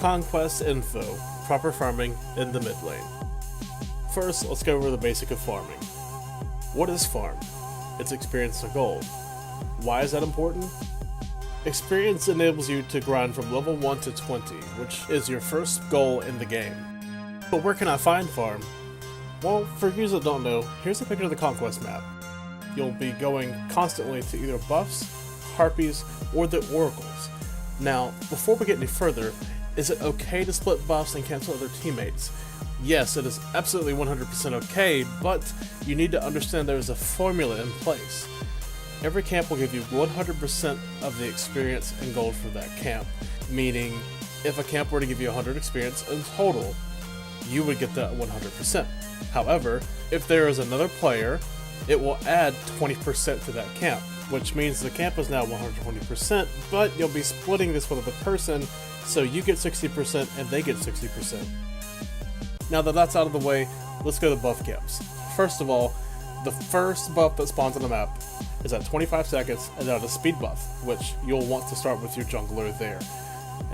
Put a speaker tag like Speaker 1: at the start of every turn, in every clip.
Speaker 1: Conquest info, proper farming in the mid lane. First, let's go over the basic of farming. What is farm? It's experience and gold. Why is that important? Experience enables you to grind from level 1 to 20, which is your first goal in the game. But where can I find farm? Well, for you that don't know, here's a picture of the Conquest map. You'll be going constantly to either buffs, harpies, or the oracles. Now, before we get any further, is it okay to split buffs and cancel other teammates? Yes, it is absolutely 100% okay, but you need to understand there is a formula in place. Every camp will give you 100% of the experience and gold for that camp, meaning if a camp were to give you 100 experience in total, you would get that 100%. However, if there is another player, it will add 20% to that camp, which means the camp is now 120%, but you'll be splitting this with another person, so you get 60% and they get 60%. Now that that's out of the way, let's go to buff camps. First of all, the first buff that spawns on the map is at 25 seconds, and that is speed buff, which you'll want to start with your jungler there.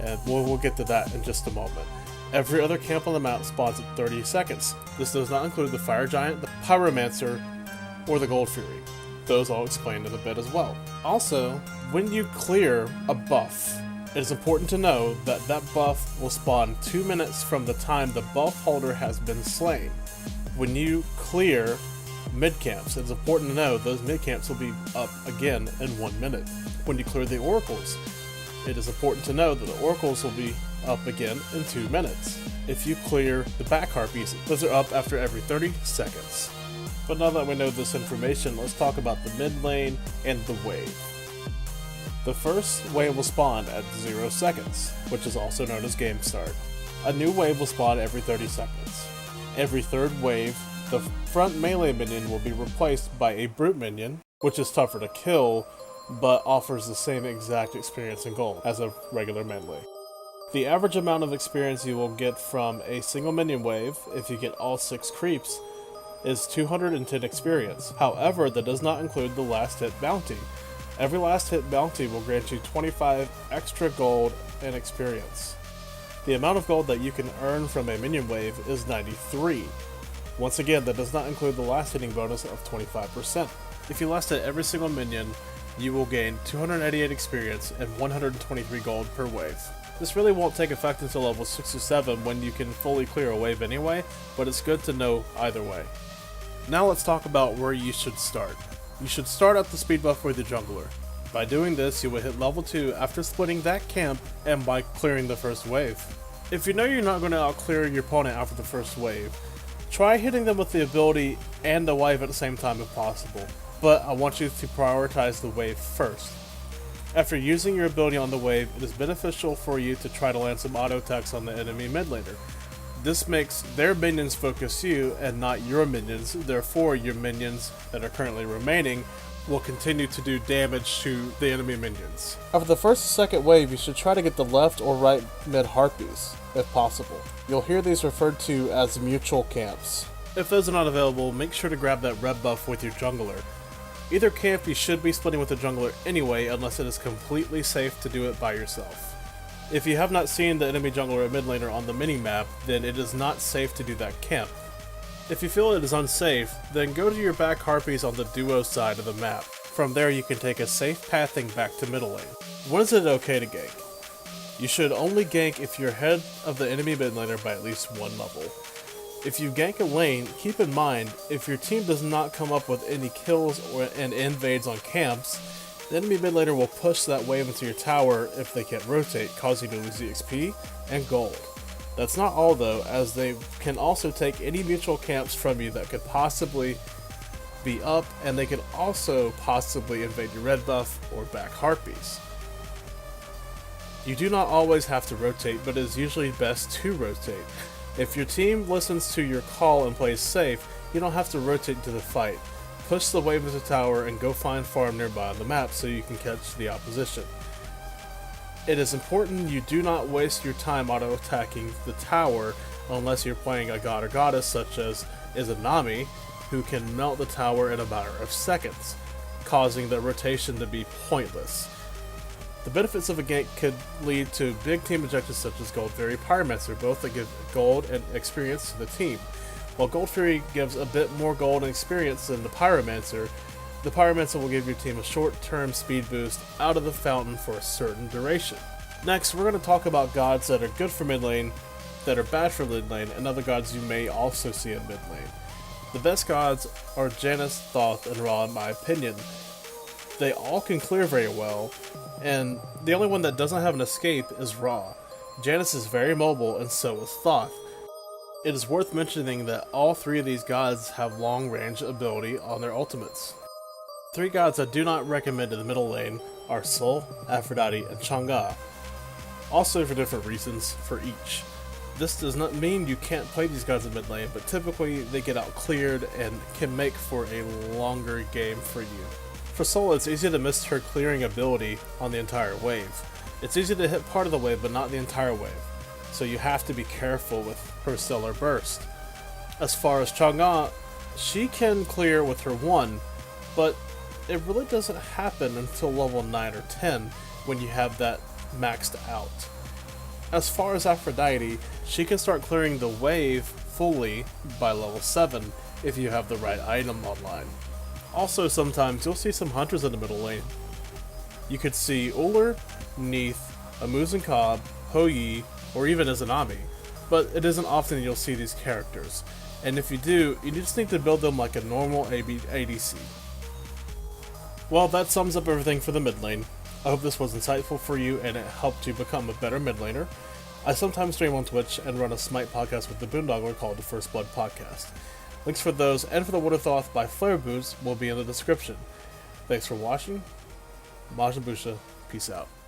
Speaker 1: And we'll get to that in just a moment. Every other camp on the map spawns at 30 seconds. This does not include the Fire Giant, the Pyromancer, or the Gold Fury. Those I'll explain in a bit as well. Also, when you clear a buff, it is important to know that that buff will spawn 2 minutes from the time the buff holder has been slain. When you clear mid camps, it's important to know those mid camps will be up again in 1 minute. When you clear the oracles, it is important to know that the oracles will be up again in 2 minutes. If you clear the back harpies, those are up after every 30 seconds. But now that we know this information, let's talk about the mid lane and the wave. The first wave will spawn at 0 seconds, which is also known as game start. A new wave will spawn every 30 seconds. Every third wave, the front melee minion will be replaced by a brute minion, which is tougher to kill, but offers the same exact experience and gold as a regular melee. The average amount of experience you will get from a single minion wave, if you get all 6 creeps, is 210 experience. However, that does not include the last hit bounty. Every last hit bounty will grant you 25 extra gold and experience. The amount of gold that you can earn from a minion wave is 93. Once again, that does not include the last hitting bonus of 25%. If you last hit every single minion, you will gain 288 experience and 123 gold per wave. This really won't take effect until level 6 or 7 when you can fully clear a wave anyway, but it's good to know either way. Now let's talk about where you should start. You should start at the speed buff with your jungler. By doing this, you will hit level 2 after splitting that camp and by clearing the first wave. If you know you're not going to out-clear your opponent after the first wave, try hitting them with the ability and the wave at the same time if possible, but I want you to prioritize the wave first. After using your ability on the wave, it is beneficial for you to try to land some auto attacks on the enemy mid laner. This makes their minions focus you and not your minions, therefore your minions that are currently remaining will continue to do damage to the enemy minions. After the first and second wave, you should try to get the left or right mid harpies, if possible. You'll hear these referred to as mutual camps. If those are not available, make sure to grab that red buff with your jungler. Either camp you should be splitting with the jungler anyway, unless it is completely safe to do it by yourself. If you have not seen the enemy jungler or mid laner on the mini-map, then it is not safe to do that camp. If you feel it is unsafe, then go to your back harpies on the duo side of the map. From there you can take a safe pathing back to middle lane. When is it okay to gank? You should only gank if you're ahead of the enemy mid laner by at least 1 level. If you gank a lane, keep in mind, if your team does not come up with any kills and invades on camps, the enemy mid laner will push that wave into your tower if they can't rotate, causing you to lose the XP and gold. That's not all though, as they can also take any mutual camps from you that could possibly be up, and they can also possibly invade your red buff or back harpies. You do not always have to rotate, but it is usually best to rotate. If your team listens to your call and plays safe, you don't have to rotate into the fight. Push the wave into the tower and go find farm nearby on the map so you can catch the opposition. It is important you do not waste your time auto-attacking the tower unless you're playing a god or goddess such as Izanami, who can melt the tower in a matter of seconds, causing the rotation to be pointless. The benefits of a gank could lead to big team objectives such as Gold Fury Pyromancer, both that give gold and experience to the team. While Gold Fury gives a bit more gold and experience than the Pyromancer will give your team a short-term speed boost out of the fountain for a certain duration. Next, we're going to talk about gods that are good for mid lane, that are bad for mid lane, and other gods you may also see in mid lane. The best gods are Janus, Thoth, and Ra in my opinion. They all can clear very well, and the only one that doesn't have an escape is Ra. Janus is very mobile, and so is Thoth. It is worth mentioning that all three of these gods have long range ability on their ultimates. Three gods I do not recommend in the middle lane are Sol, Aphrodite, and Chang'e, also for different reasons for each. This does not mean you can't play these gods in mid lane, but typically they get out cleared and can make for a longer game for you. For Sol, it's easy to miss her clearing ability on the entire wave. It's easy to hit part of the wave, but not the entire wave, so you have to be careful with her Stellar Burst. As far as Chang'e, she can clear with her 1, but it really doesn't happen until level 9 or 10 when you have that maxed out. As far as Aphrodite, she can start clearing the wave fully by level 7 if you have the right item online. Also, sometimes you'll see some hunters in the middle lane. You could see Ullr, Neith, Amuz Cobb, Hou Yi, or even Izanami, but it isn't often you'll see these characters, and if you do, you just need to build them like a normal ADC. Well, that sums up everything for the mid lane. I hope this was insightful for you and it helped you become a better mid laner. I sometimes stream on Twitch and run a Smite podcast with the Boondoggle called the First Blood Podcast. Links for those and for the Word of Thoth by Flare Boots will be in the description. Thanks for watching. Majin Busha. Peace out.